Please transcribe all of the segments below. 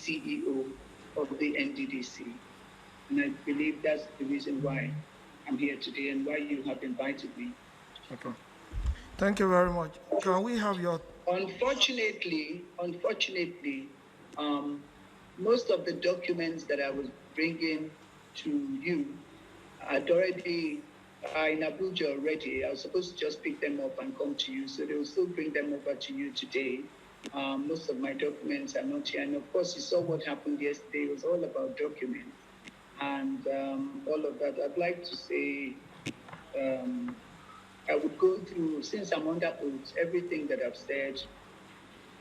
CEO of the NDDC. And I believe that's the reason why I'm here today and why you have invited me. Okay. Thank you very much. Can we have your... Unfortunately, most of the documents that I was bringing to you had already in Abuja already. I was supposed to just pick them up and come to you, so they will still bring them over to you today. Most of my documents are not here, and of course, you saw what happened yesterday. It was all about documents and all of that. I'd like to say I would go through, since I'm under oath, everything that I've said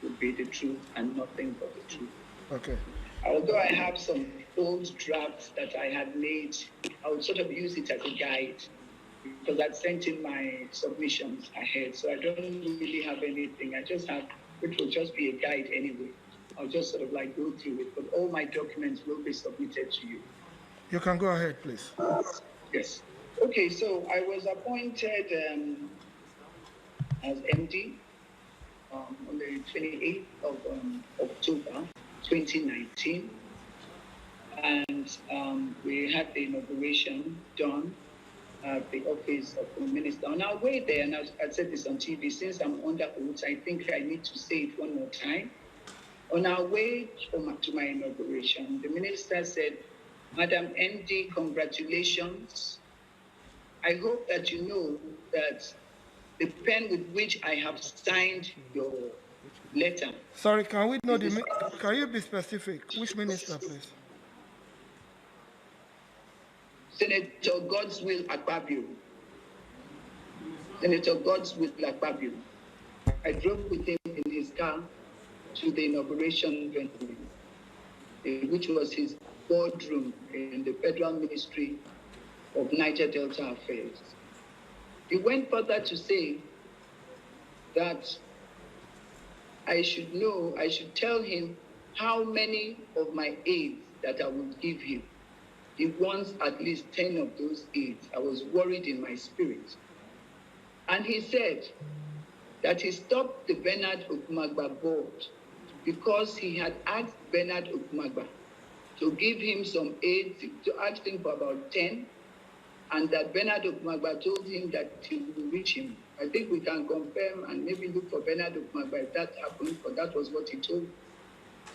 would be the truth and nothing but the truth. Okay. Although I have some old drafts that I had made, I would sort of use it as a guide because I'd sent in my submissions ahead. So I don't really have anything. I just have, which will just be a guide anyway. I'll just sort of like go through it, but all my documents will be submitted to you. You can go ahead, please. Yes. Okay, so I was appointed as MD on the 28th of October 2019, and we had the inauguration done at the office of the minister. On our way there, and I said this on TV, since I'm under oath, I think I need to say it one more time. On our way to my inauguration, the minister said, "Madam MD, congratulations. I hope that you know that the pen with which I have signed your letter..." Sorry, can we know can you be specific? Which minister, please? Senator Godswill Akpabio. Senator Godswill Akpabio. I drove with him in his car to the inauguration venue, which was his boardroom in the Federal Ministry of Niger Delta Affairs. He went further to say that I should tell him how many of my aides that I would give him. He wants at least 10 of those aides. I was worried in my spirit. And he said that he stopped the Bernard Okumagba board because he had asked Bernard Okumagba to give him some aides, to ask him for about 10, and that Bernard Okumagba told him that he would reach him. I think we can confirm and maybe look for Bernard Okumagba if that happened, but that was what he told me.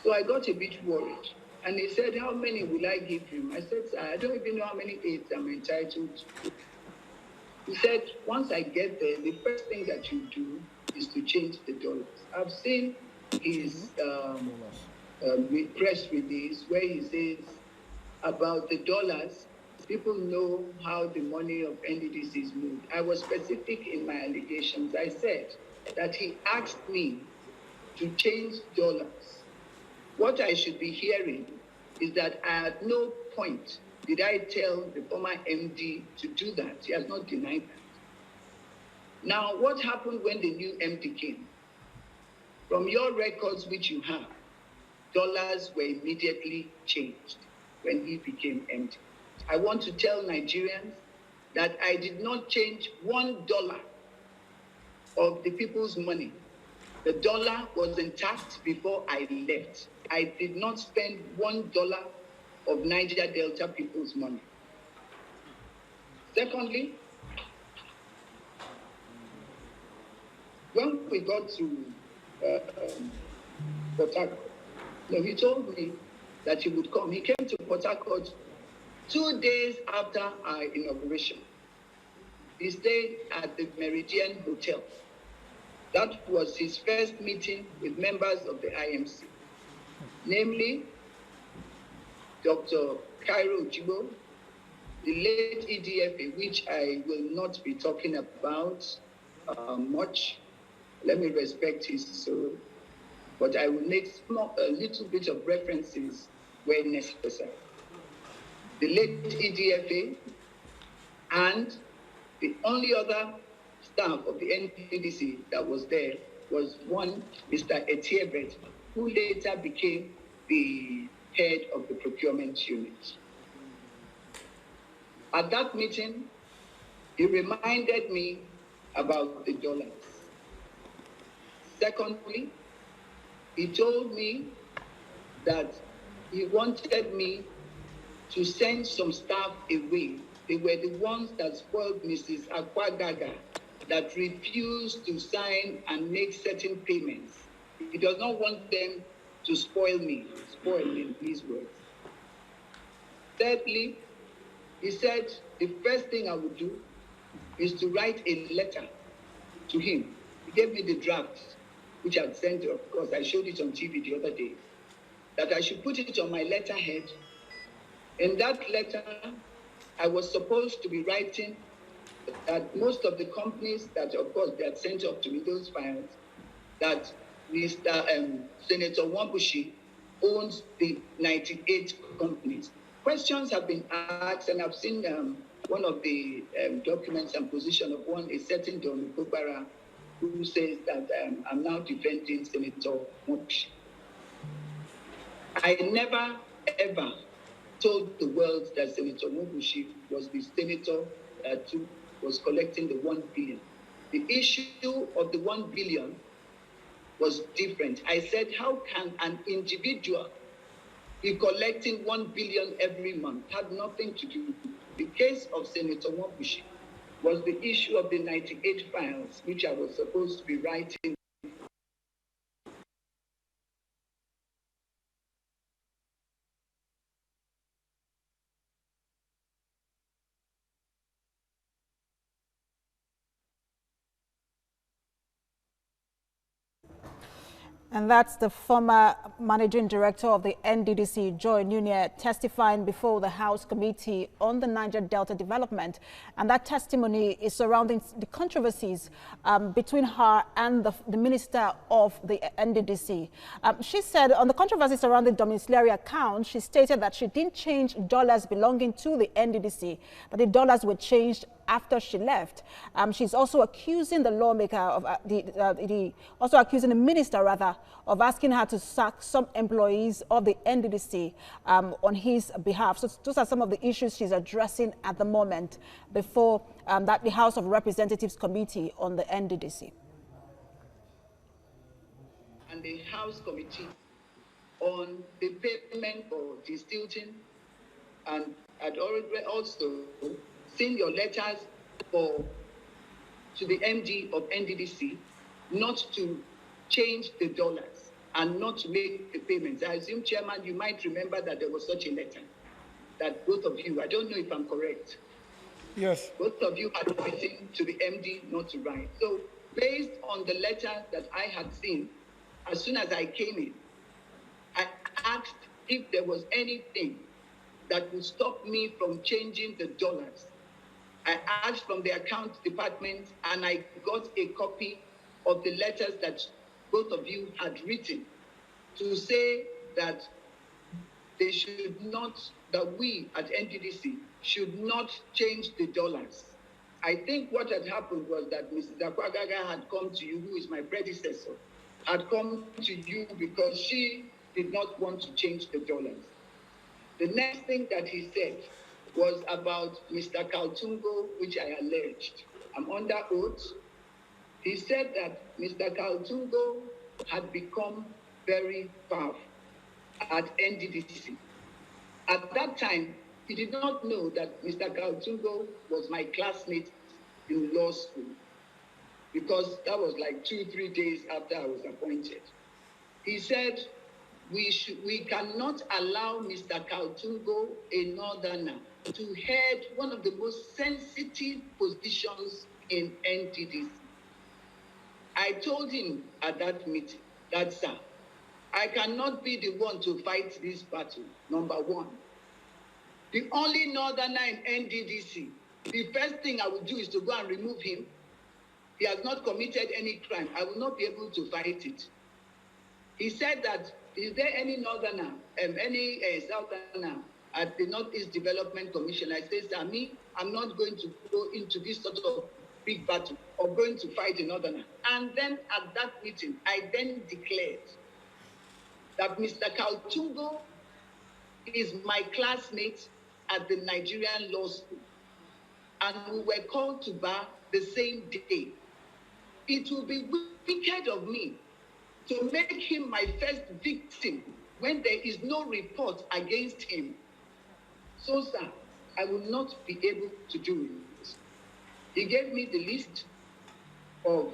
So I got a bit worried. And he said, "How many will I give him?" I said, "I don't even know how many aides I'm entitled to." He said, "Once I get there, the first thing that you do is to change the dollars." I've seen his press release where he says about the dollars, people know how the money of NDDC is moved. I was specific in my allegations. I said that he asked me to change dollars. What I should be hearing is that at no point did I tell the former MD to do that. He has not denied that. Now, what happened when the new MD came? From your records which you have, dollars were immediately changed when he became MD. I want to tell Nigerians that I did not change $1 of the people's money. The dollar was intact before I left. I did not spend $1 of Niger Delta people's money. Secondly, when we got to Port Harcourt, he told me that he would come. He came to Port Harcourt 2 days after our inauguration. He stayed at the Meridian Hotel. That was his first meeting with members of the IMC, namely Dr. Cairo Jibo, the late EDFA, which I will not be talking about much. Let me respect his soul, but I will make a little bit of references where necessary. The late EDFA, and the only other staff of the NDDC that was there was one, Mr. Etiebet, who later became the head of the procurement unit. At that meeting, he reminded me about the dollars. Secondly, he told me that he wanted me to send some staff away. They were the ones that spoiled Mrs. Akwagaga, that refused to sign and make certain payments. He does not want them to spoil in his words. Thirdly, he said the first thing I would do is to write a letter to him. He gave me the draft, which I'd sent, of course, I showed it on TV the other day, that I should put it on my letterhead. In that letter, I was supposed to be writing that most of the companies that, of course, they had sent up to me those files, that Mr. Senator Wambushi owns the 98 companies. Questions have been asked, and I've seen one of the documents and position of one, a certain Don Kubara, who says that I'm now defending Senator Wambushi. I never, ever told the world that Senator Wambushi was the senator that was collecting the 1 billion. The issue of the 1 billion was different. I said, how can an individual be collecting 1 billion every month? Had nothing to do. The case of Senator Wambushi was the issue of the 98 files, which I was supposed to be writing. And that's the former managing director of the NDDC, Joi Nunieh, testifying before the House Committee on the Niger Delta development. And that testimony is surrounding the controversies between her and the minister of the NDDC. She said on the controversy surrounding domiciliary account, she stated that she didn't change dollars belonging to the NDDC, but the dollars were changed after she left. She's also accusing the lawmaker of also accusing the minister rather of asking her to sack some employees of the NDDC on his behalf. So those are some of the issues she's addressing at the moment before the House of Representatives Committee on the NDDC. And the House Committee on the payment for distilling, and I'd already also seen your letters to the MD of NDDC not to change the dollars and not to make the payments. I assume, Chairman, you might remember that there was such a letter that both of you, I don't know if I'm correct. Yes. Both of you had written to the MD not to write. So based on the letter that I had seen, as soon as I came in, I asked if there was anything that would stop me from changing the dollars. I asked from the account department, and I got a copy of the letters that both of you had written to say that they should not, that we at NDDC should not change the dollars. I think what had happened was that Mrs. Akwagaga had come to you, who is my predecessor, had come to you because she did not want to change the dollars. The next thing that he said was about Mr. Kaltungo, which I alleged. I'm under oath. He said that Mr. Kaltungo had become very powerful at NDDC. At that time, he did not know that Mr. Kaltungo was my classmate in law school, because that was like 2-3 days after I was appointed. He said, we cannot allow Mr. Kaltungo, a northerner, to head one of the most sensitive positions in NDDC. I told him at that meeting that, sir, I cannot be the one to fight this battle, number one. The only northerner in NDDC, the first thing I would do is to go and remove him. He has not committed any crime. I will not be able to fight it. He said that, is there any northerner, any southerner at the Northeast Development Commission? I said, sir, I'm not going to go into this sort of big battle or going to fight a northerner. And then at that meeting, I then declared that Mr. Kaltungo is my classmate at the Nigerian Law School. And we were called to bar the same day. It will be wicked of me to make him my first victim when there is no report against him. So, sir, I will not be able to do it. He gave me the list of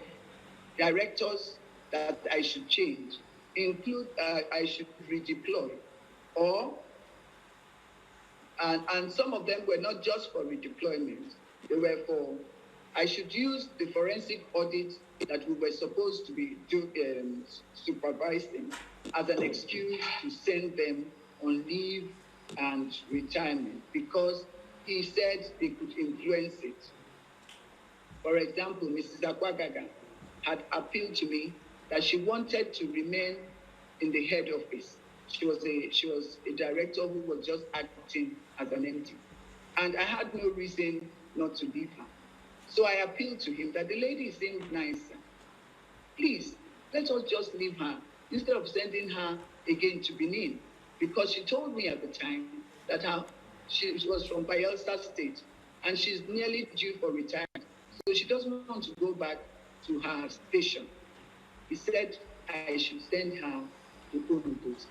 directors that I should change, include I should redeploy, and some of them were not just for redeployment, they were for, I should use the forensic audit that we were supposed to be supervising as an excuse to send them on leave and retirement because he said they could influence it. For example, Mrs. Akwagaga had appealed to me that she wanted to remain in the head office. She was a director who was just acting as an MD. And I had no reason not to leave her. So I appealed to him that the lady seemed nicer. Please, let us just leave her instead of sending her again to Benin. Because she told me at the time that she was from Bayelsa State and she's nearly due for retirement. So she doesn't want to go back to her station. He said I should send her to Ondo State.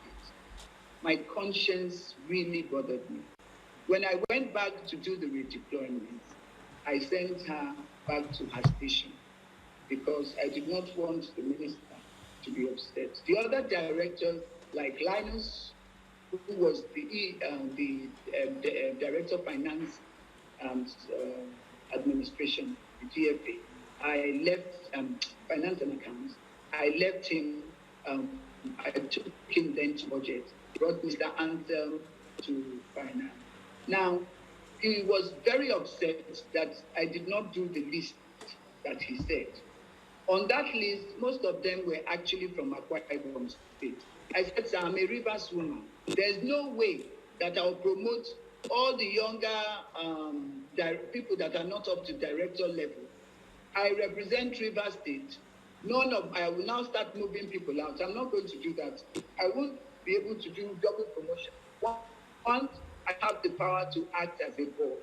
My conscience really bothered me. When I went back to do the redeployment, I sent her back to her station because I did not want the minister to be upset. The other directors, like Linus, who was the Director of Finance and Administration, the DFA, I left Finance and Accounts. I left him, I took him then to budget, brought Mr. Ansel to finance. Now, he was very upset that I did not do the list that he said. On that list, most of them were actually from Akwa Ibom State. I said, sir, I'm a Rivers woman. There's no way that I'll promote all the younger people that are not up to director level. I represent Rivers State. I will now start moving people out. I'm not going to do that. I won't be able to do double promotion. One, I have the power to act as a board.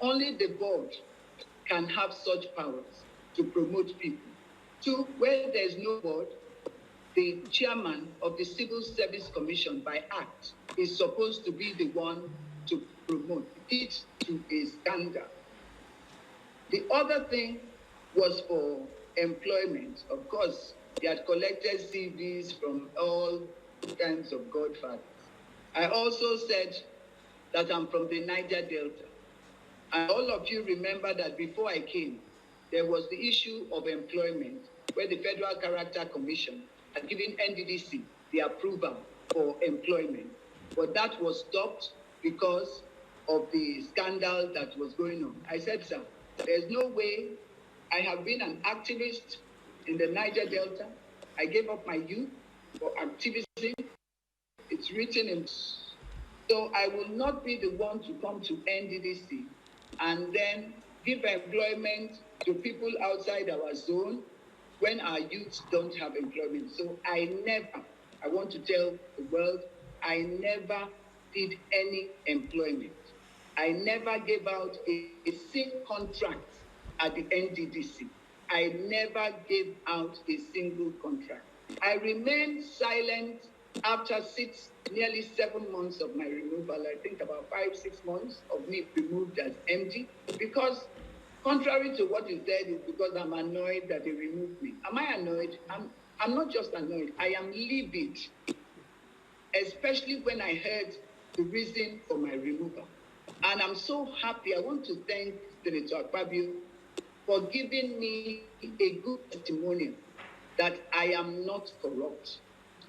Only the board can have such powers to promote people. Two, where there's no board, the chairman of the Civil Service Commission by Act is supposed to be the one to promote it to a standard. The other thing was for employment. Of course, he had collected CVs from all kinds of godfathers. I also said that I'm from the Niger Delta. And all of you remember that before I came, there was the issue of employment where the Federal Character Commission had given NDDC the approval for employment. But that was stopped because of the scandal that was going on. I said, sir, there's no way. I have been an activist in the Niger Delta. I gave up my youth for activism. It's written in. So I will not be the one to come to NDDC and then give employment to people outside our zone when our youths don't have employment. So I want to tell the world, I never did any employment. I never gave out a single contract at the NDDC. I never gave out a single contract. I remained silent after nearly 7 months of my removal. I think about 5-6 months of me removed as MD, because contrary to what is said, is because I'm annoyed that they removed me. Am I annoyed? I'm not just annoyed. I am livid, especially when I heard the reason for my removal. And I'm so happy. I want to thank Senator Akpabio for giving me a good testimonial that I am not corrupt.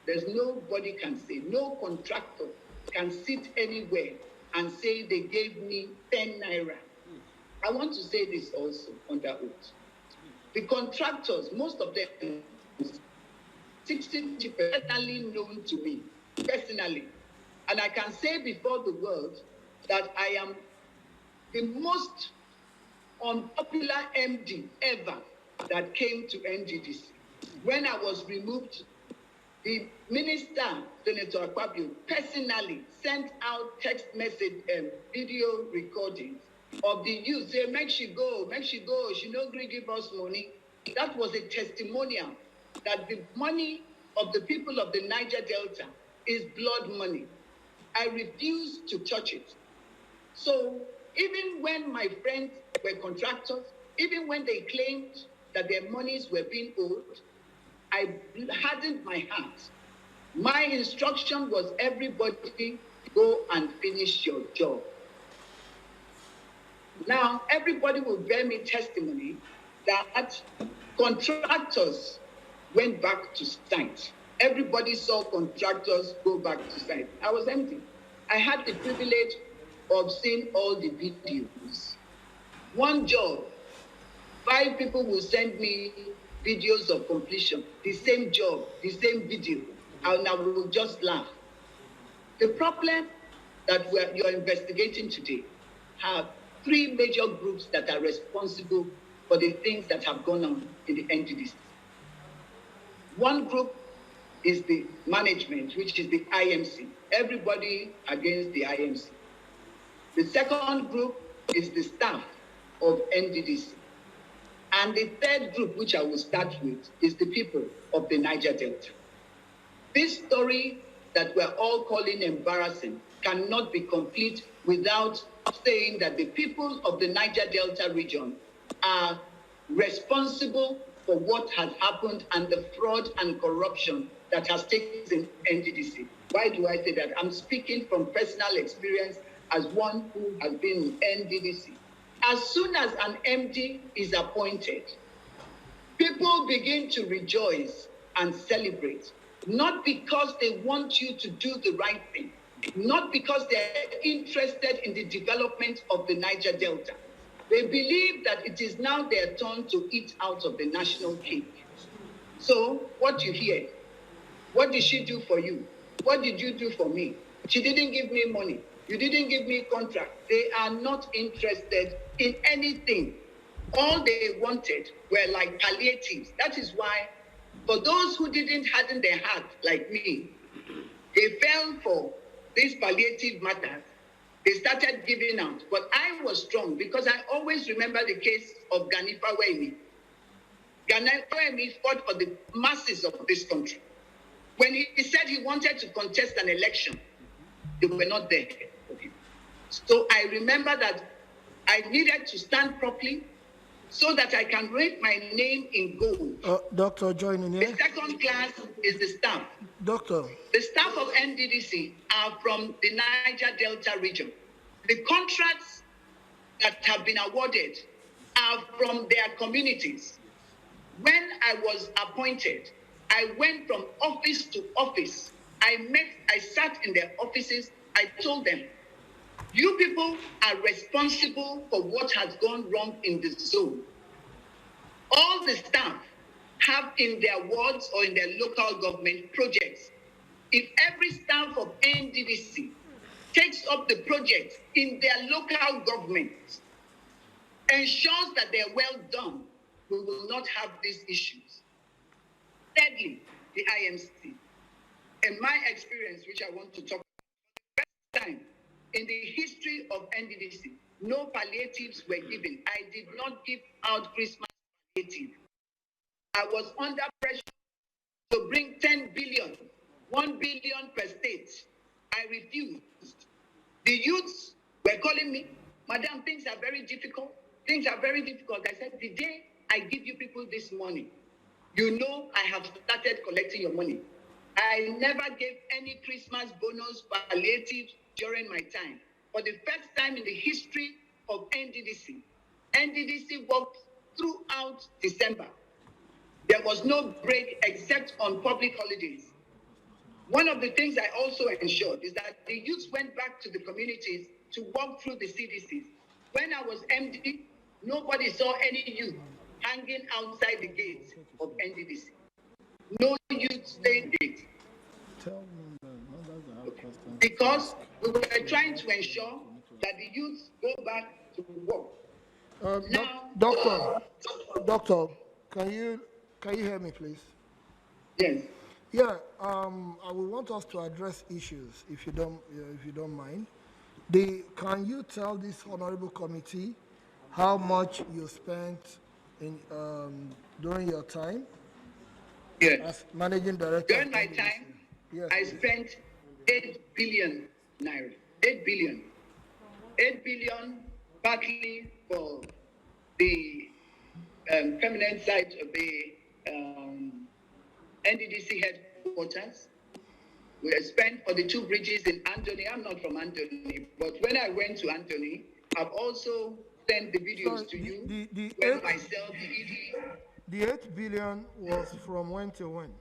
There's nobody can say, no contractor can sit anywhere and say they gave me 10 naira. I want to say this also under oath. The contractors, most of them, 60% personally known to me, personally. And I can say before the world that I am the most unpopular MD ever that came to NDDC. When I was removed, the minister, Senator Akpabio, personally sent out text message and video recordings of the youth saying, make she go, she no gree give us money. That was a testimonial that the money of the people of the Niger Delta is blood money. I refuse to touch it. So even when my friends were contractors, even when they claimed that their monies were being owed, I hardened my heart. My instruction was everybody go and finish your job. Now, everybody will bear me testimony that contractors went back to site. Everybody saw contractors go back to site. I was empty. I had the privilege of seeing all the videos. One job, 5 people will send me videos of completion, the same job, the same video, and I will just laugh. The problem that you're investigating today have 3 major groups that are responsible for the things that have gone on in the NDDC. One group is the management, which is the IMC. Everybody against the IMC. The second group is the staff of NDDC. And the third group, which I will start with, is the people of the Niger Delta. This story that we're all calling embarrassing cannot be complete without saying that the people of the Niger Delta region are responsible for what has happened and the fraud and corruption that has taken place in NDDC. Why do I say that? I'm speaking from personal experience as one who has been in NDDC. As soon as an MD is appointed, people begin to rejoice and celebrate, not because they want you to do the right thing, not because they're interested in the development of the Niger Delta. They believe that it is now their turn to eat out of the national cake. So what you hear, what did she do for you? What did you do for me? She didn't give me money. You didn't give me contract. They are not interested in anything. All they wanted were like palliatives. That is why, for those who didn't harden their heart like me, they fell for these palliative matters. They started giving out. But I was strong because I always remember the case of Ganifa Wemi. Ganifa Wemi fought for the masses of this country. When he said he wanted to contest an election, they were not there. So I remember that I needed to stand properly so that I can write my name in gold. Dr. Joi Nunieh. The second class is the staff. Doctor. The staff of NDDC are from the Niger Delta region. The contracts that have been awarded are from their communities. When I was appointed, I went from office to office. I sat in their offices. I told them, you people are responsible for what has gone wrong in the zone. All the staff have in their wards or in their local government projects. If every staff of NDDC takes up the project in their local government, ensures that they're well done, we will not have these issues. Thirdly, the IMC. In my experience, which I want to talk about, the first time in the history of NDDC, no palliatives were given. I did not give out Christmas palliative. I was under pressure to bring 10 billion, 1 billion per state. I refused. The youths were calling me, Madam, things are very difficult. Things are very difficult. I said, the day I give you people this money, you know I have started collecting your money. I never gave any Christmas bonus palliative during my time. For the first time in the history of NDDC, NDDC worked throughout December. There was no break except on public holidays. One of the things I also ensured is that the youths went back to the communities to walk through the CDCs. When I was MD, nobody saw any youth hanging outside the gates of NDDC. No youth stayed there. Because we were trying to ensure that the youths go back to work. Doctor, can you hear me, please? Yes. Yeah, I would want us to address issues, if you don't mind. Can you tell this honorable committee how much you spent in during your time? Yes. As managing director. During my time, yes, I spent 8 billion naira. 8 billion. 8 billion partly for the permanent site of the NDDC headquarters. We spent for the 2 bridges in Anthony. I'm not from Anthony, but when I went to Anthony, I've also sent the videos to you. The 8 billion was from when to when?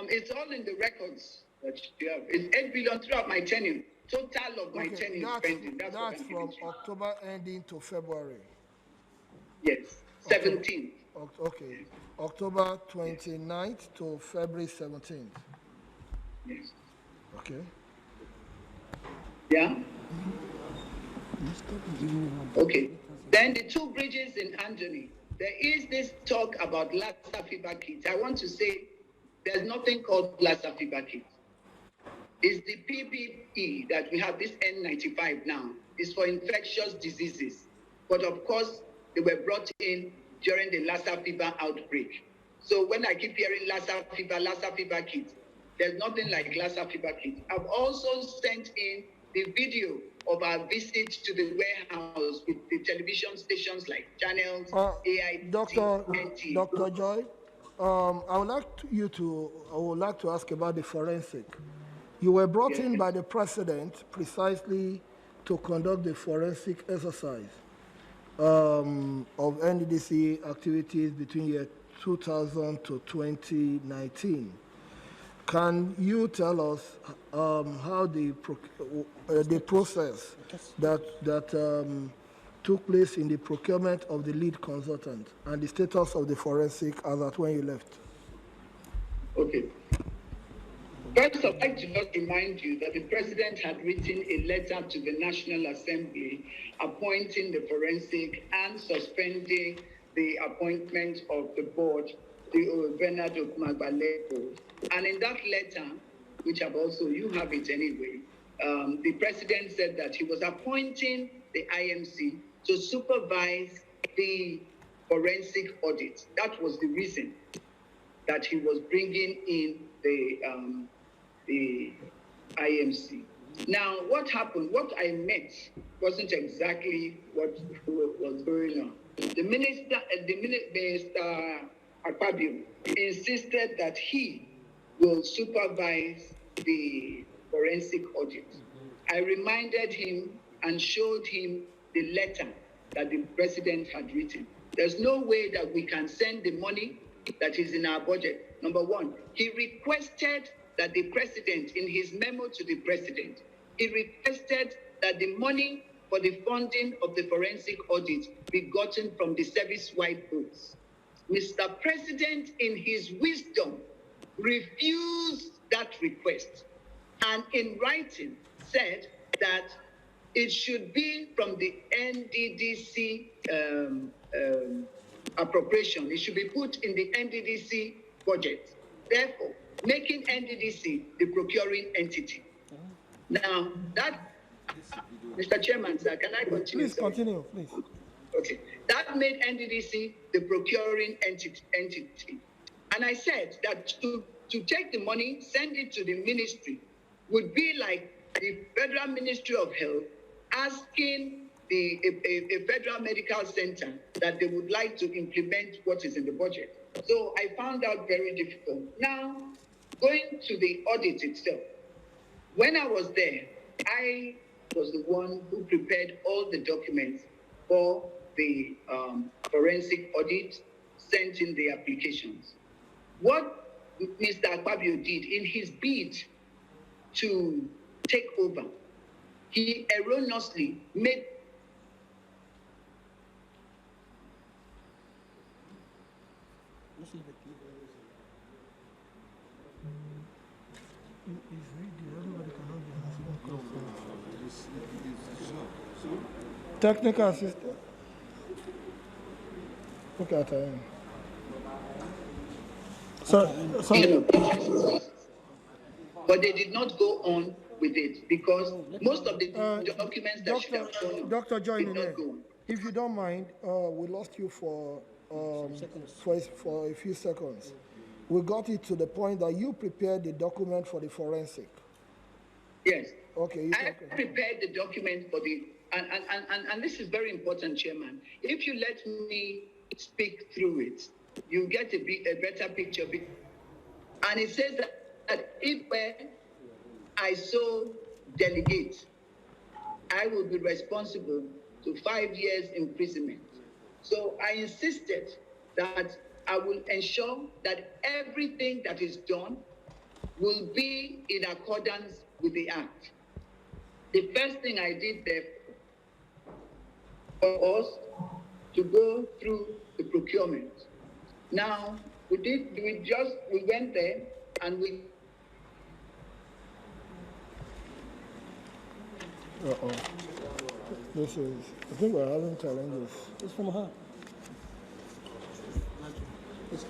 It's all in the records that you have. It's 8 billion throughout my tenure. Total of my tenure spending. That's from October ending to February. Yes, 17th. Okay, October 29th to February 17th. Yes. Okay. Yeah? Okay. Then the 2 bridges in Anthony. There is this talk about Lassa fever kits. I want to say there's nothing called Lassa fever kits. It's the PPE that we have, this N95 now, is for infectious diseases. But of course, they were brought in during the Lassa fever outbreak. So when I keep hearing Lassa fever kit, there's nothing like Lassa fever kit. I've also sent in the video of our visit to the warehouse with the television stations like Channels, AIT, Dr. Joi, I would like to ask about the forensic. You were brought in by the president precisely to conduct the forensic exercise of NDDC activities between year 2000 to 2019. Can you tell us how the process that took place in the procurement of the lead consultant and the status of the forensic as at when you left? Okay. First, I'd like to just remind you that the president had written a letter to the National Assembly appointing the forensic and suspending the appointment of the board, Bernard Okmagbaleko. And in that letter, which you have it anyway, the president said that he was appointing the IMC to supervise the forensic audit. That was the reason that he was bringing in the IMC. Now, what happened? What I met wasn't exactly what was going on. The minister Akpabio insisted that he will supervise the forensic audit. I reminded him and showed him the letter that the president had written. There's no way that we can send the money that is in our budget. Number one, he requested that the president, in his memo to the president, he requested that the money for the funding of the forensic audit be gotten from the service-wide books. Mr. President, in his wisdom, refused that request and in writing said that it should be from the NDDC appropriation. It should be put in the NDDC budget. Therefore, making NDDC the procuring entity. Now, that, Mr. Chairman, sir, can I continue? Please continue, please. Okay. That made NDDC the procuring entity. And I said that to take the money, send it to the ministry, would be like the Federal Ministry of Health asking a federal medical center that they would like to implement what is in the budget. So I found out very difficult. Now, going to the audit itself, when I was there, I was the one who prepared all the documents for the forensic audit, sent in the applications. What Mr. Akpabio did in his bid to take over, he erroneously made technical assistant. Look at him. But they did not go on with it because most of the documents that should have shown Dr. Joi did not go on. if you don't mind, we lost you for a few seconds. we got it to the point that you prepared the document for the forensic. Yes. Okay. I prepared the document for the, and this is very important, Chairman. If you let me speak through it, you get a better picture of it. And it says that if I so delegate, I will be responsible to 5 years imprisonment. So I insisted that I will ensure that everything that is done will be in accordance with the Act. The first thing I did there for us to go through the procurement. Now, we went there and we... This is, I think we're having challenges. It's from her. It's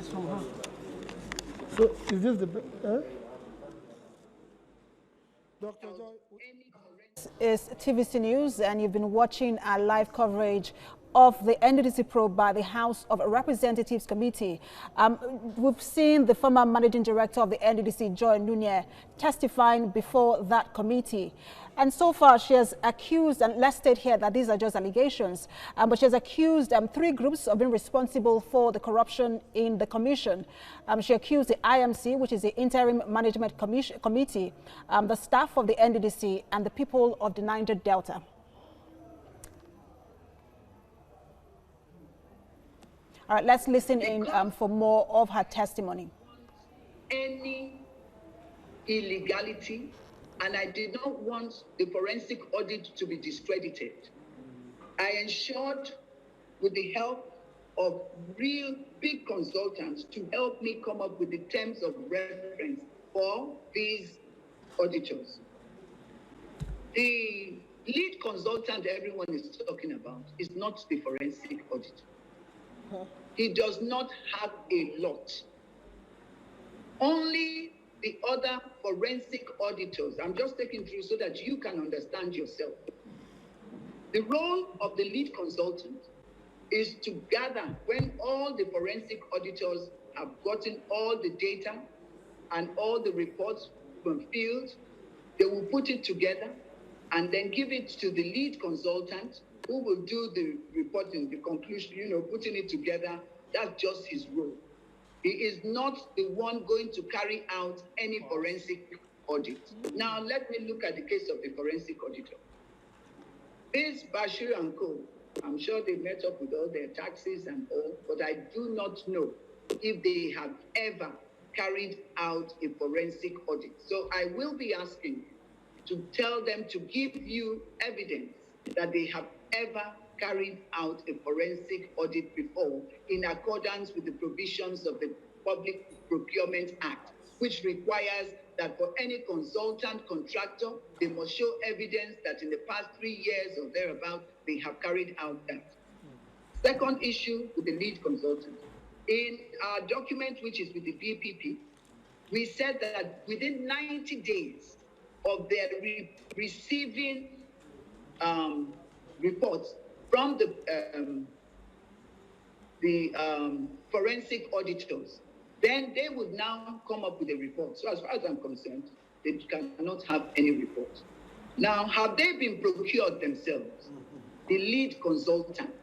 from her. So, is this the... Dr. Joi? Is TVC News, and you've been watching our live coverage of the NDDC probe by the House of Representatives Committee. We've seen the former managing director of the NDDC, Joi Nunieh, testifying before that committee. And so far, she has accused, and let's state here that these are just allegations, but she has accused 3 groups of being responsible for the corruption in the commission. She accused the IMC, which is the Interim Management Committee, the staff of the NDDC, and the people of the Niger Delta. All right, let's listen in for more of her testimony. Any illegality, and I did not want the forensic audit to be discredited. I ensured, with the help of real big consultants, to help me come up with the terms of reference for these auditors. The lead consultant everyone is talking about is not the forensic auditor. He does not have a lot. Only the other forensic auditors. I'm just taking through so that you can understand yourself. The role of the lead consultant is to gather, when all the forensic auditors have gotten all the data and all the reports from field, they will put it together and then give it to the lead consultant, who will do the reporting, the conclusion, putting it together. That's just his role. He is not the one going to carry out any forensic audit. Now, let me look at the case of the forensic auditor. This Bashir and Co., I'm sure they met up with all their taxes and all, but I do not know if they have ever carried out a forensic audit. So I will be asking to tell them to give you evidence that they have ever carried out a forensic audit before, in accordance with the provisions of the Public Procurement Act, which requires that for any consultant contractor, they must show evidence that in the past 3 years or thereabout, they have carried out that. Second issue with the lead consultant. In our document, which is with the BPP, we said that within 90 days of their receiving reports from the forensic auditors, then they would now come up with a report. So as far as I'm concerned, they cannot have any report. Now, have they been procured themselves? The lead consultant.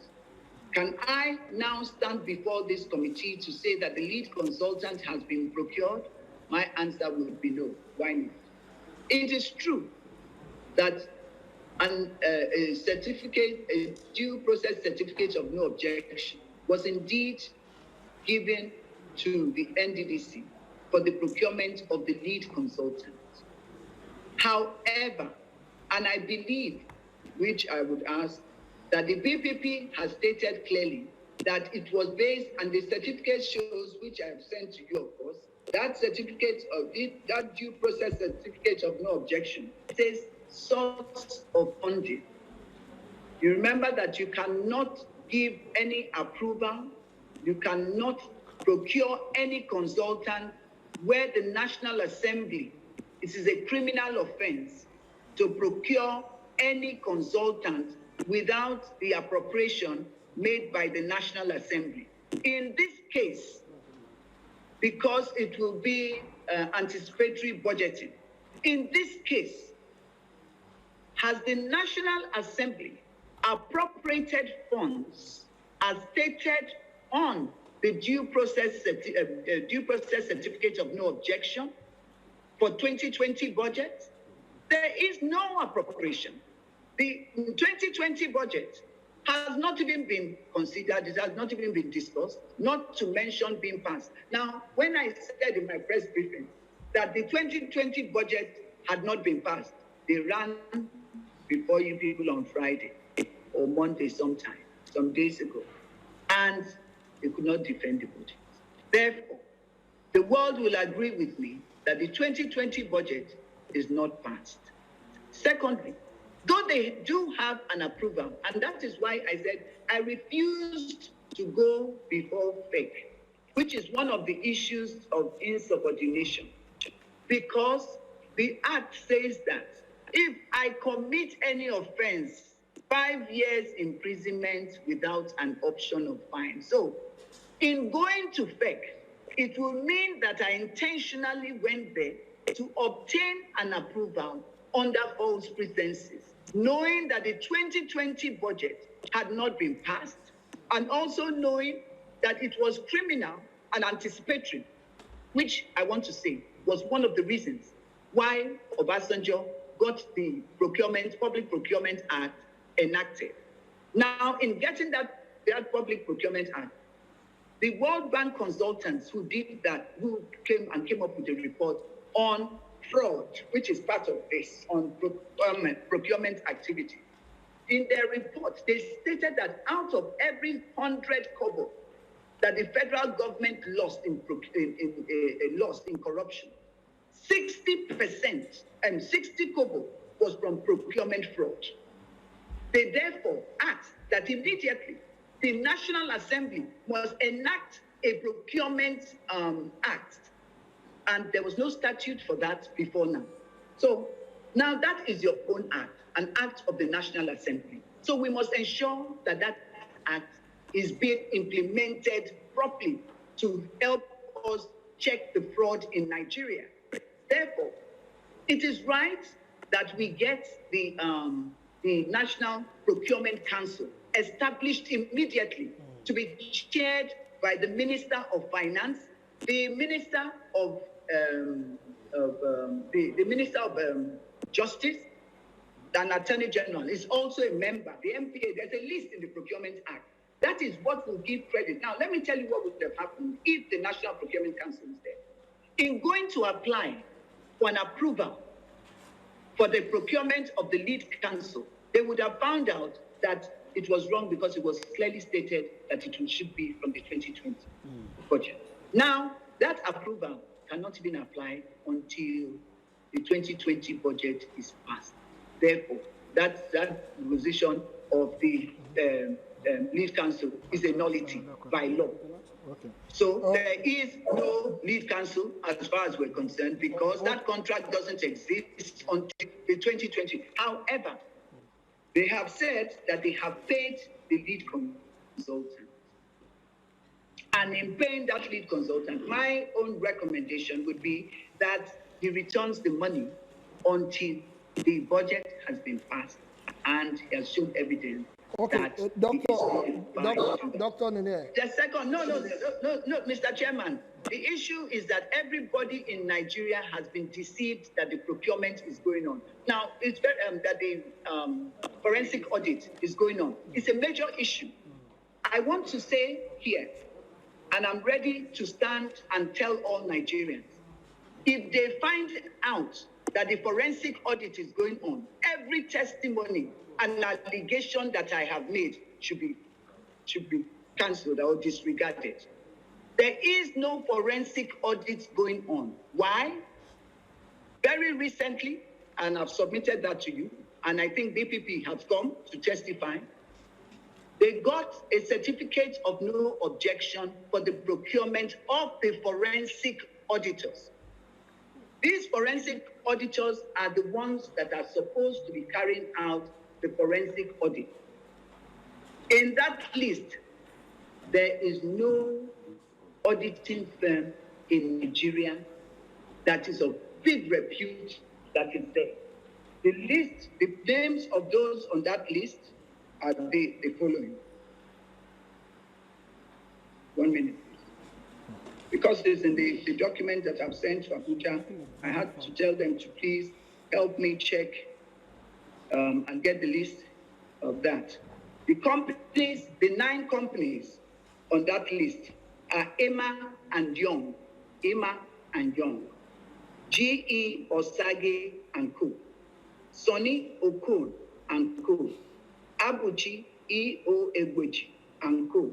Can I now stand before this committee to say that the lead consultant has been procured? My answer would be no. Why not? It is true that a certificate, a due process certificate of no objection, was indeed given to the NDDC for the procurement of the lead consultant. However, and I believe, which I would ask, that the BPP has stated clearly that it was based, and the certificate shows, which I have sent to you, of course, that certificate of it, that due process certificate of no objection, says source of funding. You remember that you cannot give any approval, you cannot procure any consultant where the National Assembly, it is a criminal offense to procure any consultant without the appropriation made by the National Assembly. In this case, because it will be anticipatory budgeting, in this case, has the National Assembly appropriated funds as stated on the due process certificate of no objection for 2020 budget? There is no appropriation. The 2020 budget has not even been considered, it has not even been discussed, not to mention being passed. Now, when I said in my press briefing that the 2020 budget had not been passed, they ran before you people on Friday or Monday sometime, some days ago, and they could not defend the budget. Therefore, the world will agree with me that the 2020 budget is not passed. Secondly, though they do have an approval, and that is why I said I refused to go before FEC, which is one of the issues of insubordination, because the Act says that if I commit any offense, 5 years imprisonment without an option of fine. So in going to FEC, it will mean that I intentionally went there to obtain an approval under false pretenses, knowing that the 2020 budget had not been passed, and also knowing that it was criminal and anticipatory, which I want to say was one of the reasons why Obasanjo got the Public Procurement Act enacted. Now, in getting that Public Procurement Act, the World Bank consultants who did that, who came up with a report on fraud, which is part of this, on procurement activity. In their report, they stated that out of every 100 kobo that the federal government lost in corruption, 60% and 60 kobo was from procurement fraud. They therefore asked that immediately the National Assembly must enact a procurement act. And there was no statute for that before now. So now that is your own act, an act of the National Assembly. So we must ensure that that act is being implemented properly to help us check the fraud in Nigeria. Therefore, it is right that we get the National Procurement Council established immediately to be chaired by the Minister of Finance, the Minister of Justice, and Attorney General is also a member. The MPA, there's a list in the Procurement Act. That is what will give credit. Now, let me tell you what would have happened if the National Procurement Council is there. In going to apply for an approval for the procurement of the lead counsel, they would have found out that it was wrong because it was clearly stated that it should be from the 2020 budget. Now, that approval cannot even apply until the 2020 budget is passed. Therefore, that position of the lead counsel is a nullity by law. So there is no lead counsel as far as we're concerned, because that contract doesn't exist until the 2020. However, they have said that they have paid the lead consultant. And in paying that lead consultant, my own recommendation would be that he returns the money until the budget has been passed and he has shown evidence. Okay, Dr. Nunieh. The second, no, Mr. Chairman. The issue is that everybody in Nigeria has been deceived that the procurement is going on. Now, it's very, that the forensic audit is going on. It's a major issue. I want to say here, and I'm ready to stand and tell all Nigerians, if they find out that the forensic audit is going on, every testimony and allegation that I have made should be cancelled or disregarded. There is no forensic audit going on. Why? Very recently, and I've submitted that to you, and I think DPP has come to testify, they got a certificate of no objection for the procurement of the forensic auditors. These forensic auditors are the ones that are supposed to be carrying out the forensic audit. In that list, there is no auditing firm in Nigeria that is of big repute that is there. The list, the names of those on that list are the following. 1 minute. Because it's in the document that I've sent to Abuja, I had to tell them to please help me check and get the list of that. The companies, the 9 companies on that list are Emma and Young, GE Osage and Co, Sonny Okon and Co, Abuchi E.O. Egweji and Co,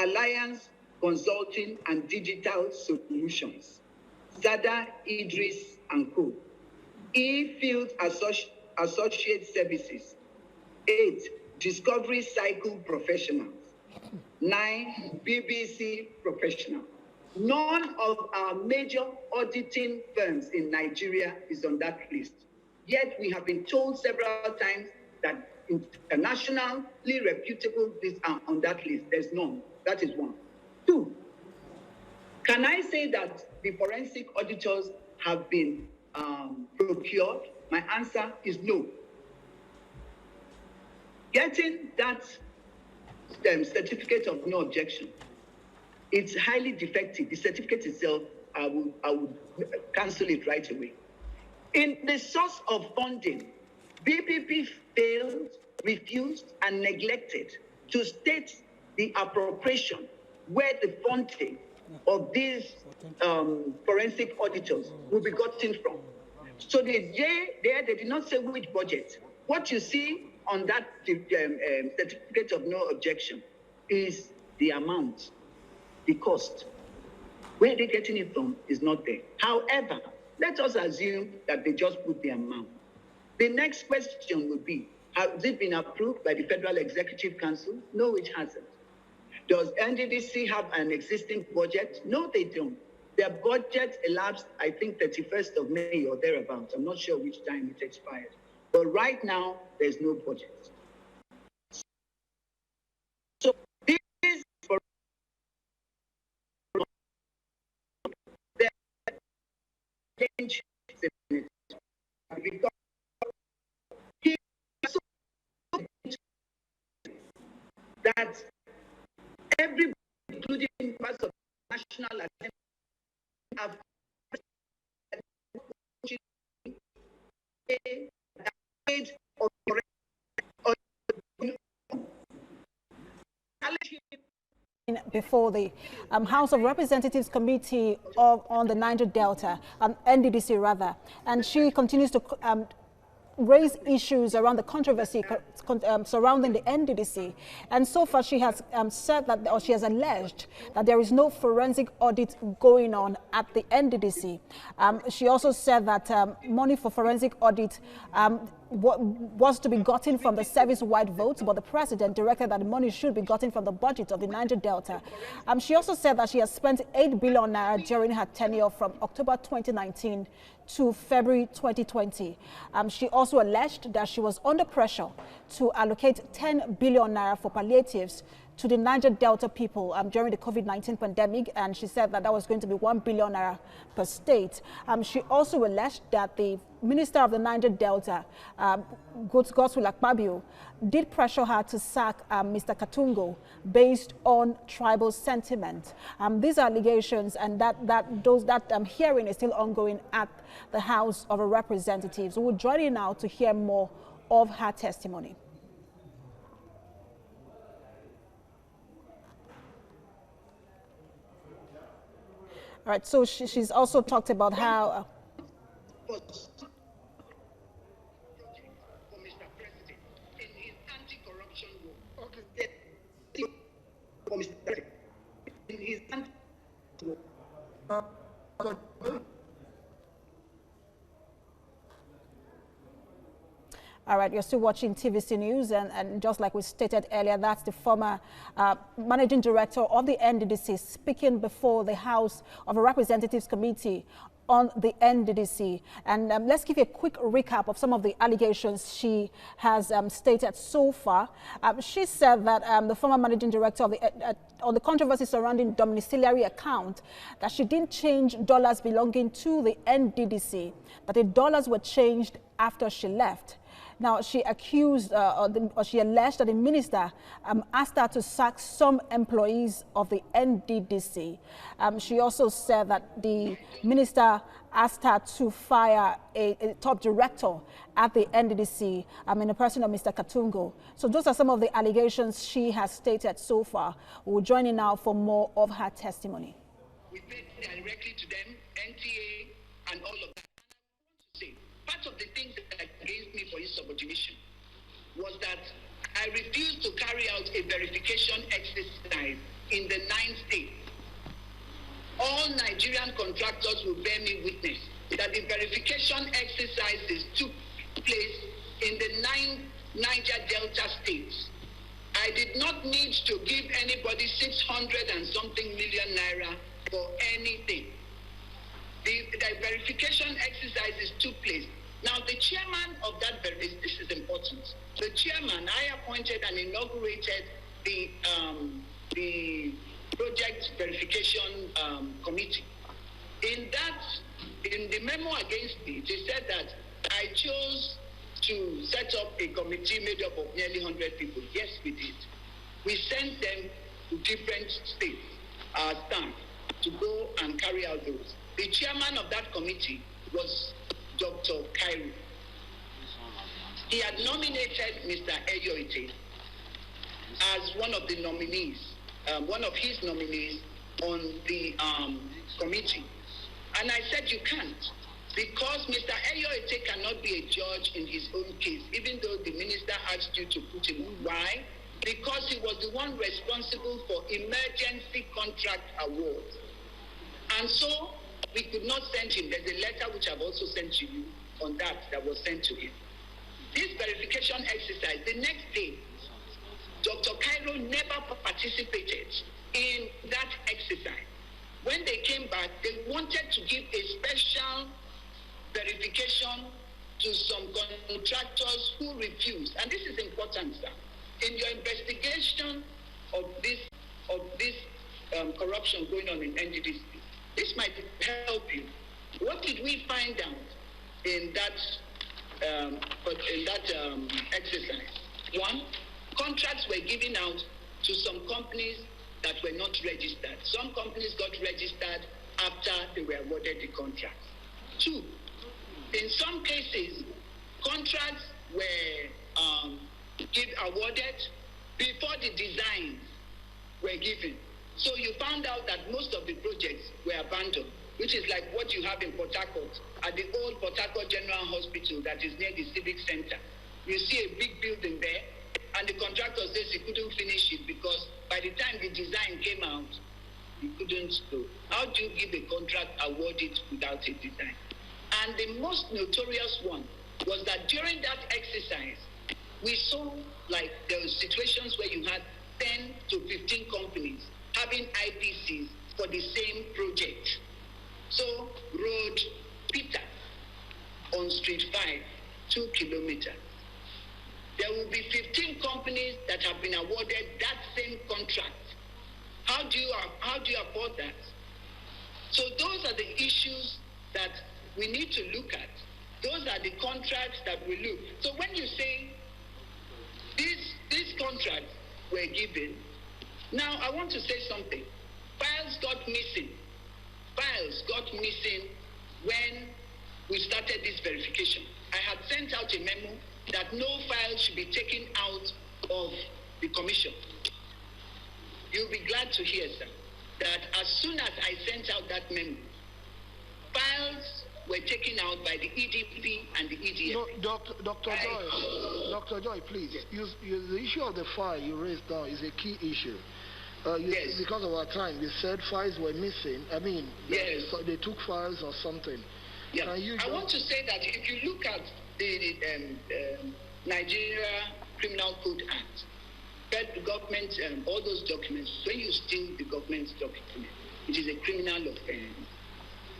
Alliance Consulting and Digital Solutions, Sada Idris and Co, E-Field Associate Services, 8, Discovery Cycle Professionals, 9, BBC Professionals. None of our major auditing firms in Nigeria is on that list. Yet we have been told several times that internationally reputable lists are on that list. There's none. That is 1. 2, can I say that the forensic auditors have been procured? My answer is no. Getting that certificate of no objection, it's highly defective. The certificate itself, I would cancel it right away. In the source of funding, BPP failed, refused, and neglected to state the appropriation where the funding of these forensic auditors will be gotten from. So they did not say which budget. What you see on that certificate of no objection is the amount, the cost. Where they're getting it from is not there. However, let us assume that they just put the amount. The next question would be, has it been approved by the Federal Executive Council? No, it hasn't. Does NDDC have an existing budget? No, they don't. Their budget elapsed, I think, 31st of May or thereabouts. I'm not sure which time it expired. But right now, there's no budget. So this is for the change because he that everybody, including parts of national assembly, have before the House of Representatives Committee on the Niger Delta, NDDC rather, and she continues to raise issues around the controversy surrounding the NDDC. And so far she has said that, or she has alleged that there is no forensic audit going on at the NDDC. She also said that money for forensic audit was to be gotten from the service-wide votes, but the president directed that the money should be gotten from the budget of the Niger Delta. She also said that she has spent 8 billion naira during her tenure from October 2019 to February 2020. She also alleged that she was under pressure to allocate 10 billion naira for palliatives to the Niger Delta people during the COVID-19 pandemic, and she said that that was going to be 1 billion naira per state. She also alleged that the Minister of the Niger Delta, Godswill Akpabio, did pressure her to sack Mr. Katungo based on tribal sentiment. These are allegations, and that hearing is still ongoing at the House of Representatives. We'll join you now to hear more of her testimony. All right, so she's also talked about how... for Mr. President in his anti-corruption work. Okay. For Mr. President in his All right, you're still watching TVC News, and just like we stated earlier, that's the former managing director of the NDDC speaking before the House of Representatives Committee on the NDDC. And let's give you a quick recap of some of the allegations she has stated so far. She said that the former managing director of on the controversy surrounding domiciliary account, that she didn't change dollars belonging to the NDDC, that the dollars were changed after she left. Now, she accused, or she alleged that the minister asked her to sack some employees of the NDDC. She also said that the minister asked her to fire a top director at the NDDC, in the person of Mr. Katungo. So those are some of the allegations she has stated so far. We'll join in now for more of her testimony. We paid directly to them, NTA, and all of that. Part of the things that against me for insubordination was that I refused to carry out a verification exercise in the 9 states. All Nigerian contractors will bear me witness that the verification exercises took place in the 9 Niger Delta states. I did not need to give anybody 600 and something million naira for anything. The verification exercises took place. Now, the chairman of that this is important. The chairman, I appointed and inaugurated the project verification committee. In the memo against me, they said that I chose to set up a committee made up of nearly 100 people. Yes, we did. We sent them to different states, our staff, to go and carry out those. The chairman of that committee was Dr. Cairo. He had nominated Mr. Eyoite as one of the nominees, one of his nominees on the committee. And I said, you can't, because Mr. Eyoite cannot be a judge in his own case, even though the minister asked you to put him on. Why? Because he was the one responsible for emergency contract awards. And so we could not send him. There's a letter which I've also sent to you on that was sent to him. This verification exercise, the next day, Dr. Cairo never participated in that exercise. When they came back, they wanted to give a special verification to some contractors who refused. And this is important, sir. In your investigation of this corruption going on in NDDC, this might help you. What did we find out in that exercise? One, contracts were given out to some companies that were not registered. Some companies got registered after they were awarded the contract. Two, in some cases, contracts were awarded before the designs were given. So you found out that most of the projects were abandoned, which is like what you have in Port Harcourt, at the old Port Harcourt General Hospital that is near the Civic Center. You see a big building there, and the contractor says he couldn't finish it because by the time the design came out, he couldn't go. How do you give a contract awarded without a design? And the most notorious one was that during that exercise, we saw like there were situations where you had 10 to 15 companies having IPCs for the same project. So, Road Peter on Street 5, 2 kilometers. There will be 15 companies that have been awarded that same contract. How do you afford that? So those are the issues that we need to look at. Those are the contracts that we look. So when you say these contracts were given, now I want to say something. Files got missing. Files got missing when we started this verification. I had sent out a memo that no file should be taken out of the commission. You'll be glad to hear, sir, that as soon as I sent out that memo, files were taken out by the EDP and the EDF. No, Dr. Joy, please. Yes. The issue of the file you raised now is a key issue. Yes. Because of our time, you said files were missing. I mean, yes. They took files or something. Yeah. I want to say that if you look at the Nigeria Criminal Code Act, the government, all those documents, when you steal the government's document, it is a criminal offense.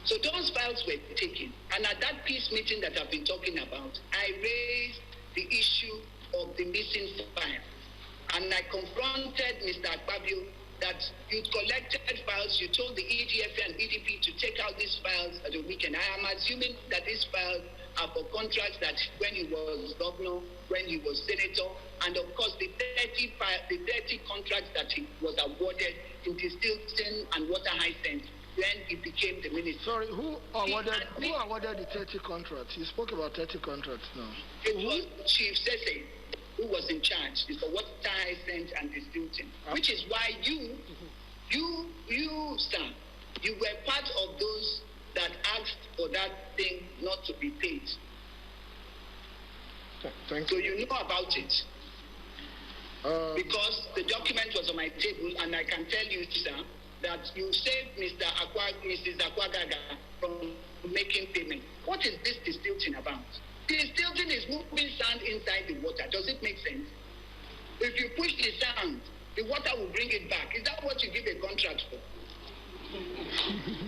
So those files were taken. And at that peace meeting that I've been talking about, I raised the issue of the missing file. And I confronted Mr. Akpabio that you collected files, you told the EDF and EDP to take out these files at the weekend. I am assuming that these files are for contracts that when he was governor, when he was senator, and of course the 30 contracts that he was awarded in distillation and water hyacinth when he became the minister. Sorry, who awarded the 30 contracts? You spoke about 30 contracts now. It was Chief Sese who was in charge for water hyacinth and distillation, which is why you, sir, you were part of those that asked for that thing not to be paid. Thank so you. You know about it. Because the document was on my table, and I can tell you, sir, that you saved Mrs. Akwagaga from making payment. What is this distilting about? Distilting is moving sand inside the water. Does it make sense? If you push the sand, the water will bring it back. Is that what you give a contract for?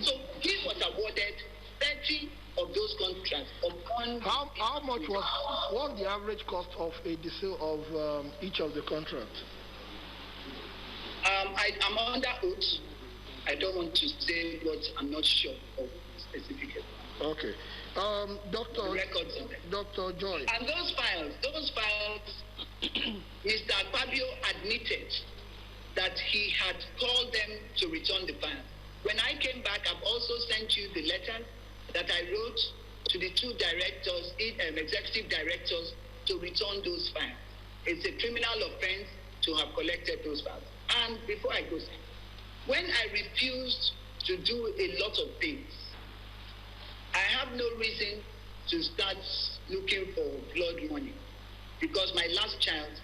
So he was awarded 30 of those contracts. How much was the average cost of a distill of each of the contracts? I'm under oath. I don't want to say what I'm not sure of specifically. Okay. Dr. Joi. And those files, Mr. Akpabio admitted that he had called them to return the files. When I came back, I've also sent you the letter that I wrote to the two directors, executive directors, to return those files. It's a criminal offense to have collected those files. And before I go, when I refused to do a lot of things, I have no reason to start looking for blood money because my last child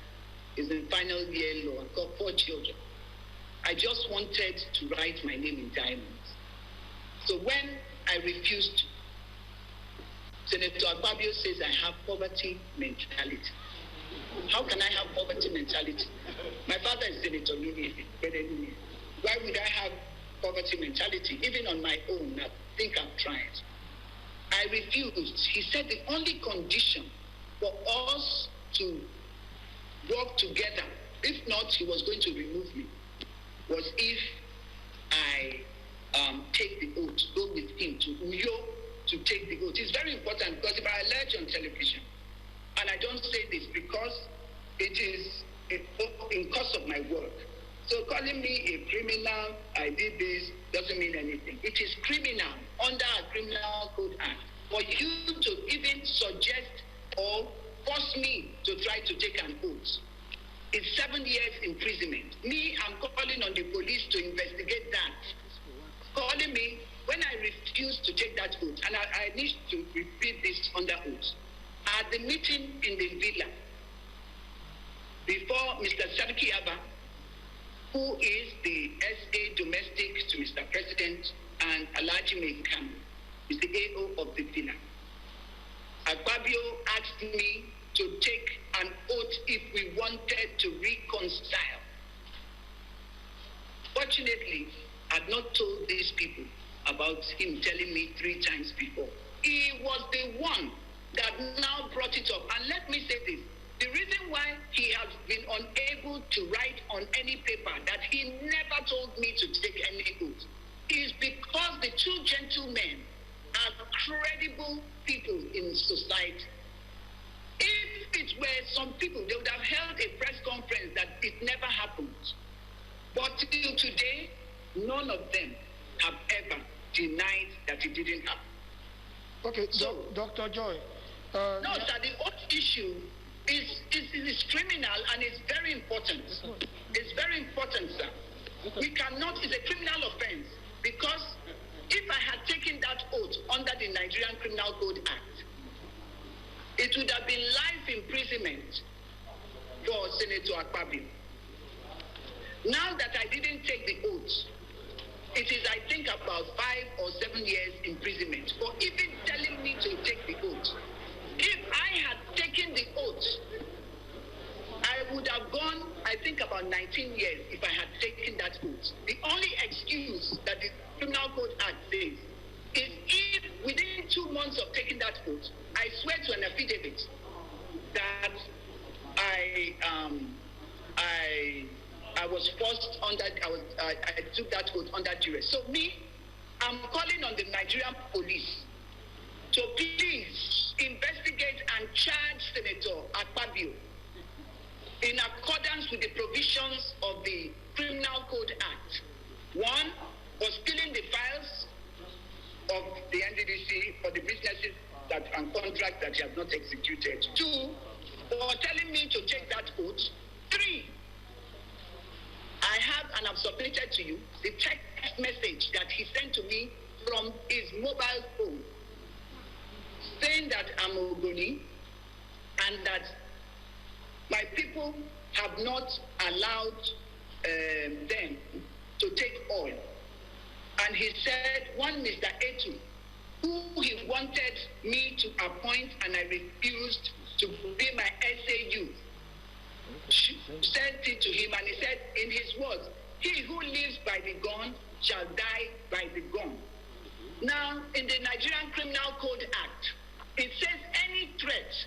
is in final year law. I've got 4 children. I just wanted to write my name in diamonds. So when I refused, Senator Akpabio says I have poverty mentality. How can I have poverty mentality? My father is Senator Nunieh. Why would I have poverty mentality? Even on my own, I think I've tried. I refused. He said the only condition for us to work together, if not, he was going to remove me, was if I take the oath, go with him to Uyo to take the oath. It's very important because if I allege on television, and I don't say this because it is in course of my work. So calling me a criminal, I did this, doesn't mean anything. It is criminal under a Criminal Code Act for you to even suggest or force me to try to take an oath. It's 7 years imprisonment. Me, I'm calling on the police to investigate that. Calling me when I refused to take that oath, and I need to repeat this under oath. At the meeting in the villa, before Mr. Sadiki Abba, who is the SA domestic to Mr. President, and Alhaji Mekam, is the AO of the villa. Akpabio asked me to take an oath if we wanted to reconcile. Fortunately, I'd not told these people about him telling me 3 times before. He was the one that now brought it up. And let me say this. The reason why he has been unable to write on any paper that he never told me to take any oath is because the 2 gentlemen are credible people in society. If it were some people, they would have held a press conference that it never happened. But till today, none of them have ever denied that it didn't happen. Okay, so Dr. Joi. No, sir, the oath issue is criminal and it's very important. It's very important, sir. We cannot, it's a criminal offense because if I had taken that oath under the Nigerian Criminal Code Act, it would have been life imprisonment for Senator Akpabio. Now that I didn't take the oath, it is, I think, about 5 or 7 years imprisonment for even telling me to take the oath. If I had taken the oath, I would have gone, I think, about 19 years if I had taken that oath. The only excuse that the Criminal Code Act says is months of taking that oath, I swear to an affidavit that I was forced under, I took that oath under duress. So I'm calling on the Nigerian police to please investigate and charge Senator Akpabio in accordance with the provisions of the Criminal Code Act. One was stealing the files of the NDDC for the businesses and contracts that he has not executed. Two, for telling me to take that oath. Three, I have and I've submitted to you the text message that he sent to me from his mobile phone, saying that I'm Ogoni and that my people have not allowed them to take oil. And he said, one Mr. Etu, who he wanted me to appoint and I refused to be my SAU, sent it to him and he said in his words, he who lives by the gun shall die by the gun. Now, in the Nigerian Criminal Code Act, it says any threat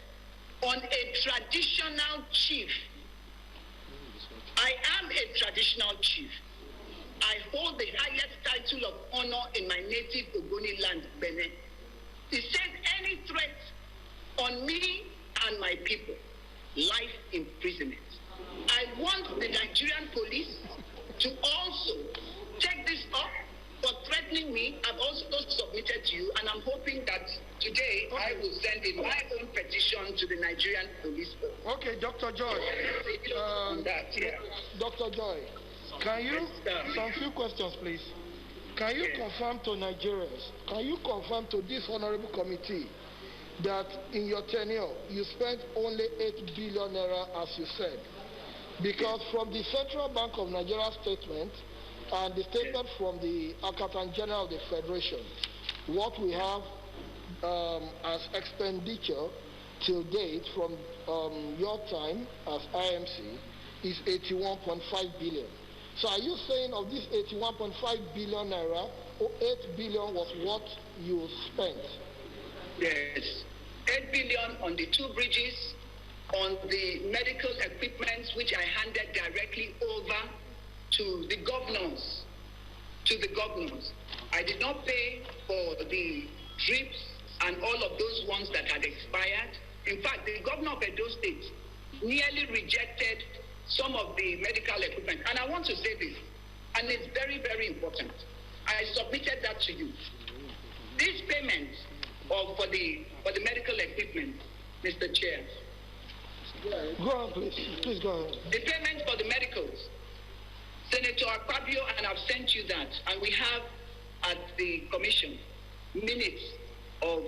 on a traditional chief. I am a traditional chief. I hold the highest title of honor in my native Ogoni land, Benin. It says any threat on me and my people, life imprisonment. I want the Nigerian police to also take this up for threatening me. I've also submitted to you, and I'm hoping that today I will send in my own petition to the Nigerian police. Okay, Dr. Joy. Dr. Joy, can you, some few questions, please. Can you confirm to Nigerians, can you confirm to this honorable committee that in your tenure, you spent only 8 billion naira, as you said? Because from the Central Bank of Nigeria statement and the statement from the Accountant General of the Federation, what we have as expenditure till date from your time as IMC is 81.5 billion. So are you saying of this 81.5 billion naira, 8 billion was what you spent? Yes, 8 billion on the 2 bridges, on the medical equipment, which I handed directly over to the governors. I did not pay for the drips and all of those ones that had expired. In fact, the governor of Edo State nearly rejected some of the medical equipment. And I want to say this, and it's very, very important. I submitted that to you. This payment for the medical equipment, Mr. Chair. Go on, please. Please go on. The payment for the medicals, Senator Akpabio, and I've sent you that, and we have at the commission minutes of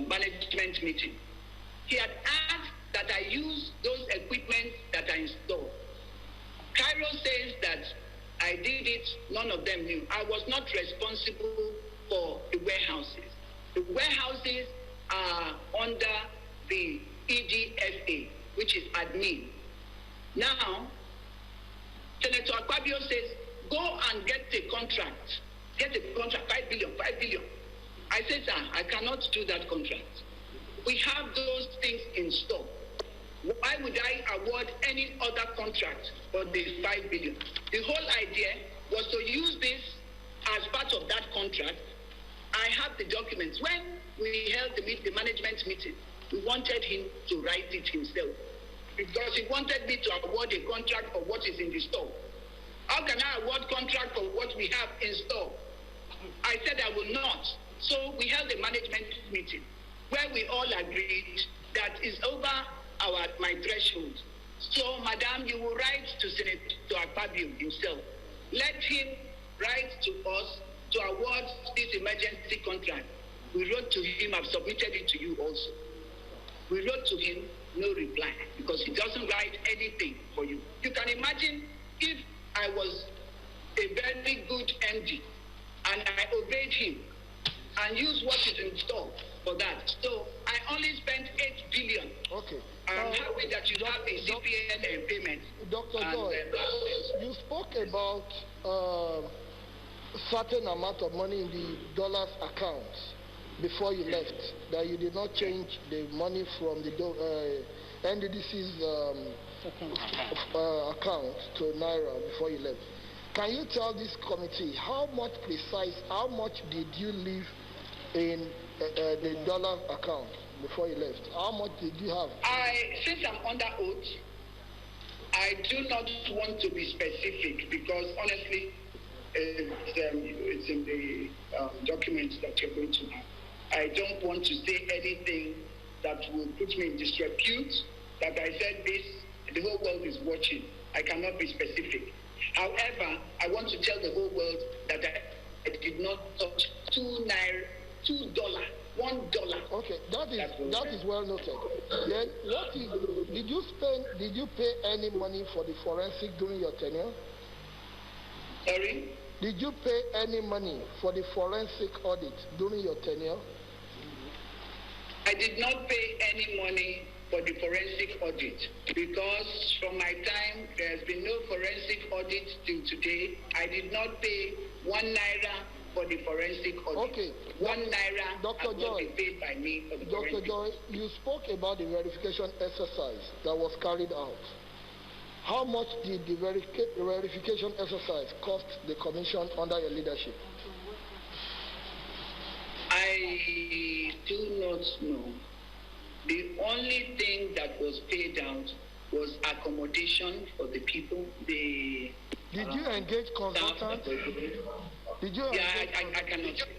management meeting. He had asked that I use those equipment that I installed. Cairo says that I did it, none of them knew. I was not responsible for the warehouses. The warehouses are under the EDFA, which is admin. Now, Senator Akpabio says, go and get a contract. Get a contract, 5 billion. I said, sir, I cannot do that contract. We have those things in store. Why would I award any other contract for the 5 billion? The whole idea was to use this as part of that contract. I have the documents. When we held the management meeting, we wanted him to write it himself because he wanted me to award a contract for what is in the store. How can I award contract for what we have in store? I said I will not. So we held a management meeting where we all agreed that is over my threshold. So, Madam, you will write to Senator Akpabio himself. Let him write to us to award this emergency contract. We wrote to him, I've submitted it to you also. We wrote to him, no reply, because he doesn't write anything for you. You can imagine if I was a very good MD and I obeyed him and used what is in store for that. So I only spent 8 billion. Okay. I'm happy that you have the CPN payment. Dr. Joy, you spoke about certain amount of money in the dollars accounts. before you left, that you did not change the money from the NDDC's account to Naira before you left. Can you tell this committee how much did you leave in the dollar account before you left? How much did you have? Since I'm under oath, I do not want to be specific because honestly, it's in the documents that you're going to have. I don't want to say anything that will put me in disrepute, that I said this, the whole world is watching. I cannot be specific. However, I want to tell the whole world that I did not touch $2, $1. Okay, that is well noted. Then did you pay any money for the forensic during your tenure? Sorry? Did you pay any money for the forensic audit during your tenure? I did not pay any money for the forensic audit because from my time there has been no forensic audit till today. I did not pay $1 for the forensic audit. Okay. $1 Dr. has not been paid by me for the Dr. Joi, you spoke about the verification exercise that was carried out. How much did the verification exercise cost the commission under your leadership? I do not know. The only thing that was paid out was accommodation for the people. Did you engage consultants? Did you? I cannot say.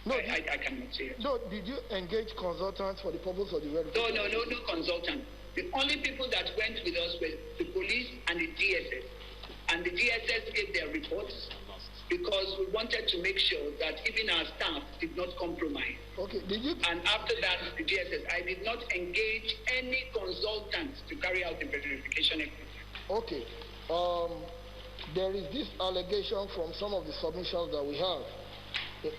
No, I cannot say. No, did you engage consultants for the purpose of the verification? No consultant. The only people that went with us were the police and the DSS. And the DSS gave their reports because we wanted to make sure that even our staff did not compromise. Okay, did you? And after that, the DSS, I did not engage any consultants to carry out the verification exercise. Okay. There is this allegation from some of the submissions that we have,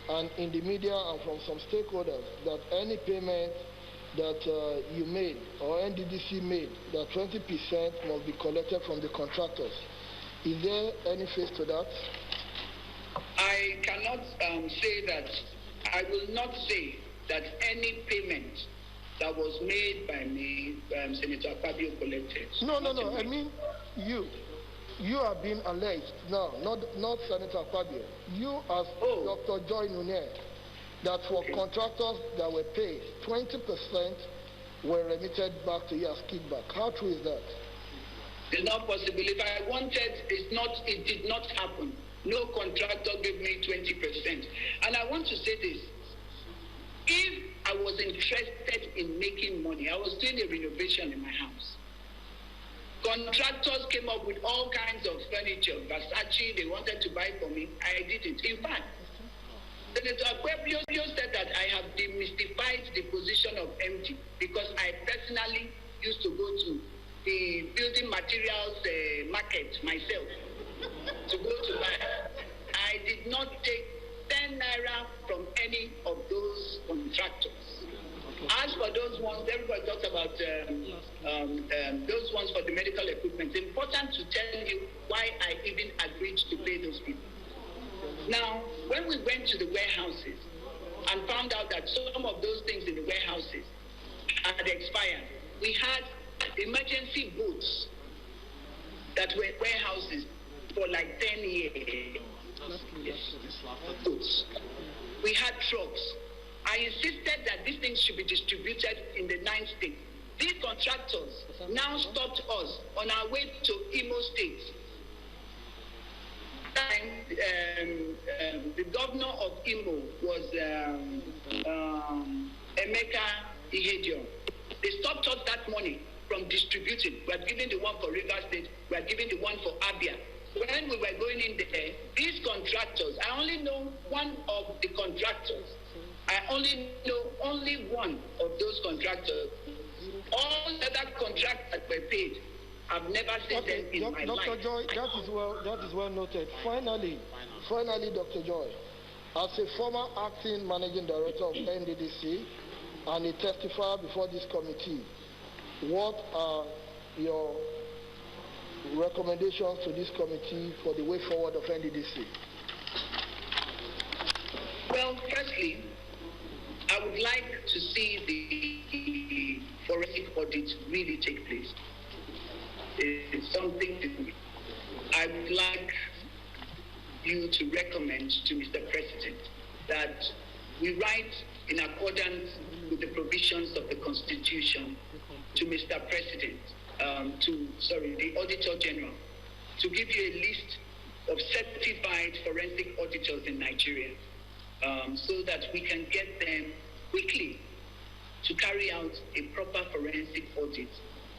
and in the media and from some stakeholders, that any payment that you made or NDDC made, that 20% must be collected from the contractors. Is there any face to that? I cannot say that. I will not say that any payment that was made by me, Senator Akpabio, collected. No. I mean, you are being alleged now, not Senator Akpabio. You as Dr. Joi Nunieh, that for contractors that were paid, 20% were remitted back to you as kickback. How true is that? It's not possible. If I wanted, it did not happen. No contractor gave me 20%. And I want to say this. If I was interested in making money, I was doing a renovation in my house. Contractors came up with all kinds of furniture. Versace, they wanted to buy for me. I didn't. In fact, Senator Akpabio said that I have demystified the position of MD because I personally used to go to the building materials market myself to go to buy. I did not take 10 naira from any of those contractors. As for those ones, everybody talks about those ones for the medical equipment. It's important to tell you why I even agreed to pay those people. Now, when we went to the warehouses and found out that some of those things in the warehouses had expired, we had emergency booths that were warehouses for like 10 years. Booths. We had trucks. I insisted that these things should be distributed in the 9 states. These contractors now stopped us on our way to Imo State. The governor of Imo was Emeka Ihedion. They stopped us that money from distributing. We are giving the one for Rivers State, we are giving the one for Abia. When we were going in there, these contractors, I only know one of the contractors. I only know only one of those contractors. All other contracts that were paid, I've never seen them in my life. Dr. Joi, that is well noted. Finally, Dr. Joi, as a former acting managing director of NDDC and a testifier before this committee, what are your recommendations to this committee for the way forward of NDDC? Well, firstly, I would like to see the forensic audit really take place. It's something I would like you to recommend to Mr. President that we write in accordance with the provisions of the Constitution to Mr. President, the Auditor General, to give you a list of certified forensic auditors in Nigeria, so that we can get them quickly to carry out a proper forensic audit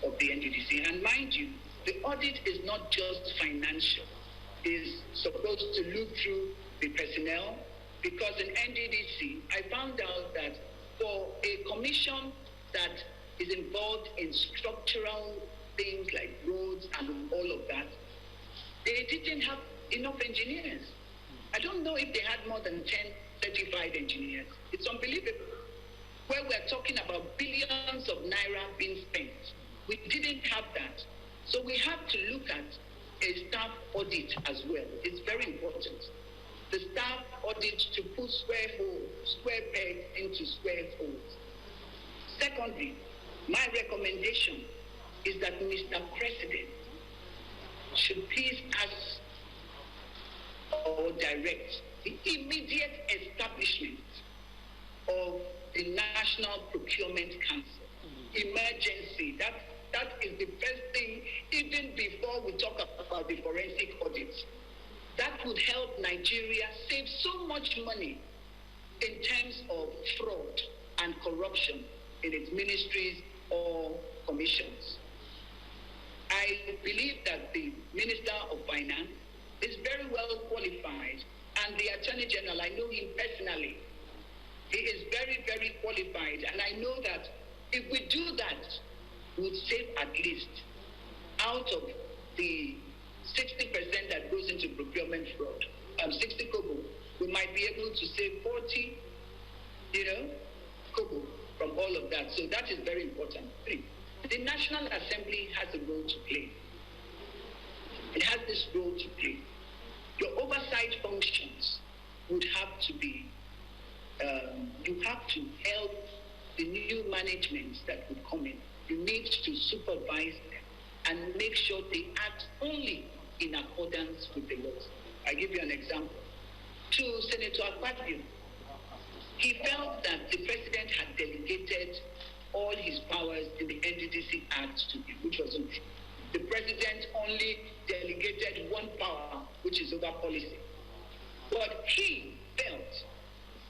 of the NDDC. And mind you, the audit is not just financial. It's supposed to look through the personnel, because in NDDC, I found out that for a commission that is involved in structural things like roads and all of that, they didn't have enough engineers. I don't know if they had more than 10 certified engineers. It's unbelievable. Where we're talking about billions of naira being spent, we didn't have that. So we have to look at a staff audit as well. It's very important. The staff audit to put square pegs into square holes. Secondly, my recommendation is that Mr. President should please ask or direct the immediate establishment of the National Procurement Council. Emergency. That is the first thing, even before we talk about the forensic audits. That would help Nigeria save so much money in terms of fraud and corruption in its ministries or commissions. I believe that the Minister of Finance is very well qualified, and the Attorney General, I know him personally. He is very, very qualified, and I know that if we do that, we'll save at least out of the 60% that goes into procurement fraud, 60 kobo, we might be able to save 40, kobo from all of that. So that is very important. Three, the National Assembly has a role to play. It has this role to play. Your oversight functions would have to be, you have to help the new managements that would come in. You need to supervise them and make sure they act only in accordance with the laws. I give you an example. To Senator Akpabio, he felt that the president had delegated all his powers in the NDDC Act to him, which wasn't true. The president only delegated one power, which is over policy. But he felt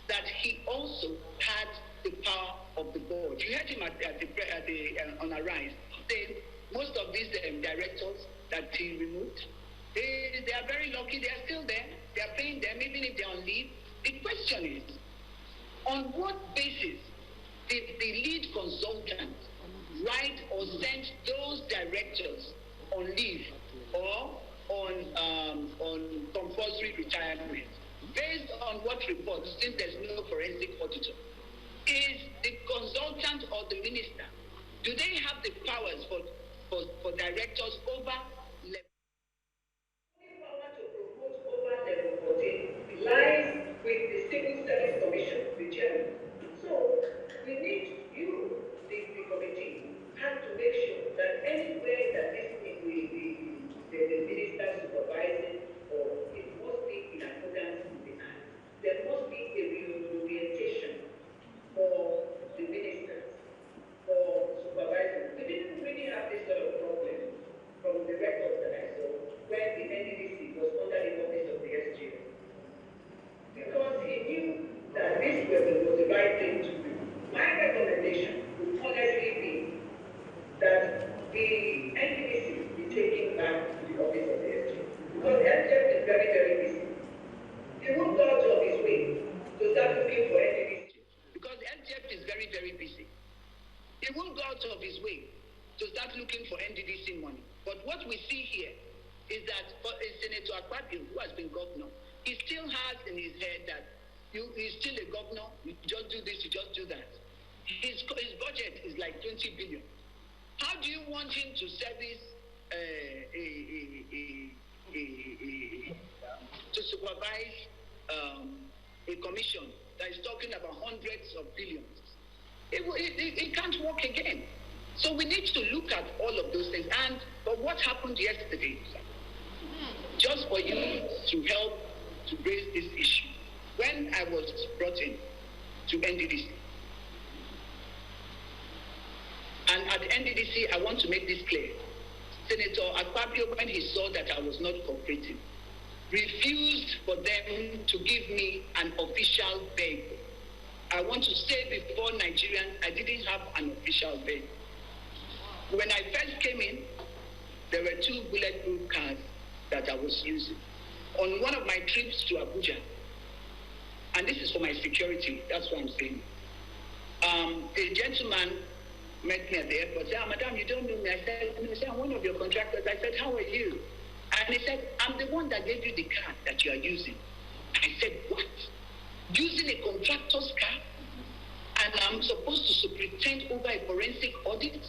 that he also had the power of the board. You heard him on Arise saying most of these directors that he removed, they are very lucky. They are still there. They are paying them even if they are on leave. The question is, on what basis did the lead consultant write or send those directors on leave or on compulsory retirement? Based on what reports, since there's no forensic auditor, is the consultant or the minister, do they have the powers for directors over level? The power to promote over level 14 lies with the Civil Service Commission, the chairman. So we need you, the committee, have to make sure that anywhere that the minister supervising, or it must be in accordance with the Act, there must be a reorientation for the ministers, for supervising. We didn't really have this sort of problem from the records that I saw when the NDDC was under the office of the SGA. Because he knew that this was the right thing to do. My recommendation would honestly be that the NDDC be taken back to the office of the SGA. Because SGA is very, very busy. He won't go out of his way to start looking for NDDC. Because SGA is very, very busy. He won't go out of his way to start looking for NDDC money. But what we see here is that for Senator Akpabio, who has been governor, he still has in his head that he's still a governor, you just do this, you just do that. His budget is like 20 billion. How do you want him to service to supervise a commission that is talking about hundreds of billions. It can't work again. So we need to look at all of those things. But what happened yesterday, just for you to help to raise this issue, when I was brought in to NDDC, and at NDDC, I want to make this clear. Senator Akpabio, when he saw that I was not cooperating, refused for them to give me an official vehicle. I want to say before Nigerians, I didn't have an official vehicle. When I first came in, there were 2 bulletproof cars that I was using. On one of my trips to Abuja, and this is for my security, that's what I'm saying, a gentleman met me at the airport, said, Madam, you don't know me. I said, I'm one of your contractors. I said, how are you? And he said, I'm the one that gave you the car that you are using. I said, what? Using a contractor's car? And I'm supposed to superintend over a forensic audit?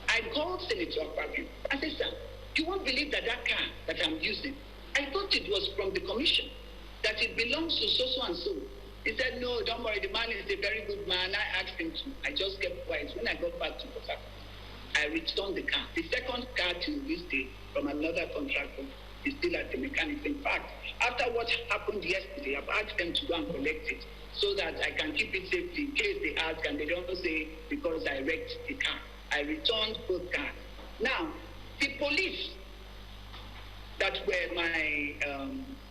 I called Senator Akpabio. I said, sir, you won't believe that car that I'm using, I thought it was from the commission, that it belongs to so and so. He said, no, don't worry, the man is a very good man. I asked him to. I just kept quiet. When I got back to Port Harcourt, I returned the car. The second car to this day from another contractor is still at the mechanics. In fact, after what happened yesterday, I've asked them to go and collect it so that I can keep it safely in case they ask and they don't say because I wrecked the car. I returned both cars. Now, the police that were my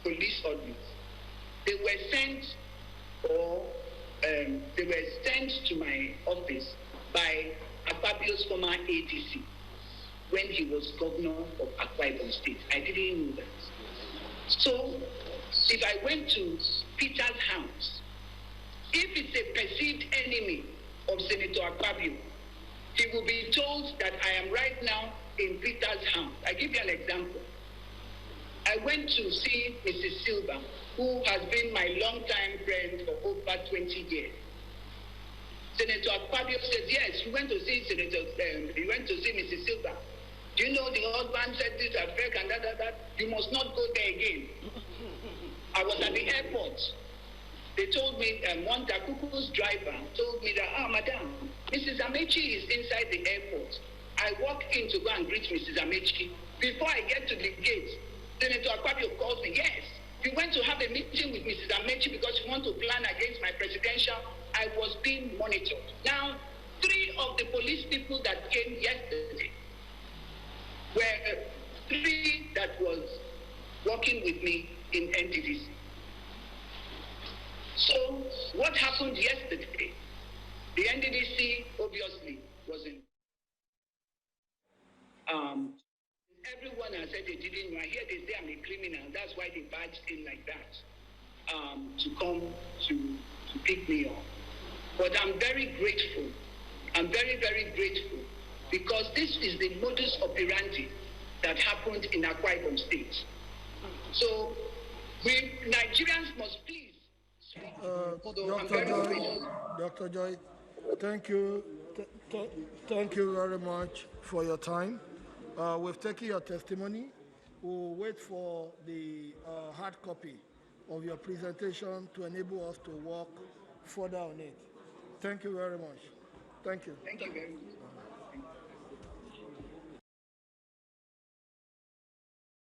police audits, they were sent to my office by Akpabio's former ADC when he was governor of Akwa Ibom State. I didn't know that. So, if I went to Peter's house, if it's a perceived enemy of Senator Akpabio, he will be told that I am right now in Peter's house. I give you an example. I went to see Mrs. Silva, who has been my longtime friend for over 20 years. Senator Akpabio said, yes, you went to see Mrs. Silva. Do you know the husband said this at FEC and that? You must not go there again. I was at the airport. They told me, one Takuku's driver told me that, madam, Mrs. Amechi is inside the airport. I walk in to go and greet Mrs. Amechi. Before I get to the gate, Senator Akpabio calls me, yes, you went to have a meeting with Mrs. Amechi because you want to plan against my presidential. I was being monitored. Now, 3 of the police people that came yesterday were 3 that was working with me in NDDC. So, what happened yesterday? The NDDC obviously wasn't. Everyone has said they didn't know. I hear they say I'm a criminal. That's why they badged in like that to come to pick me up. But I'm very grateful. I'm very, very grateful because this is the modus operandi that happened in Akwa Ibom State. So, Nigerians must please. Dr. Joi, thank you. Thank you very much for your time. We've taken your testimony. We'll wait for the hard copy of your presentation to enable us to work further on it. Thank you very much. Thank you. Thank you very much.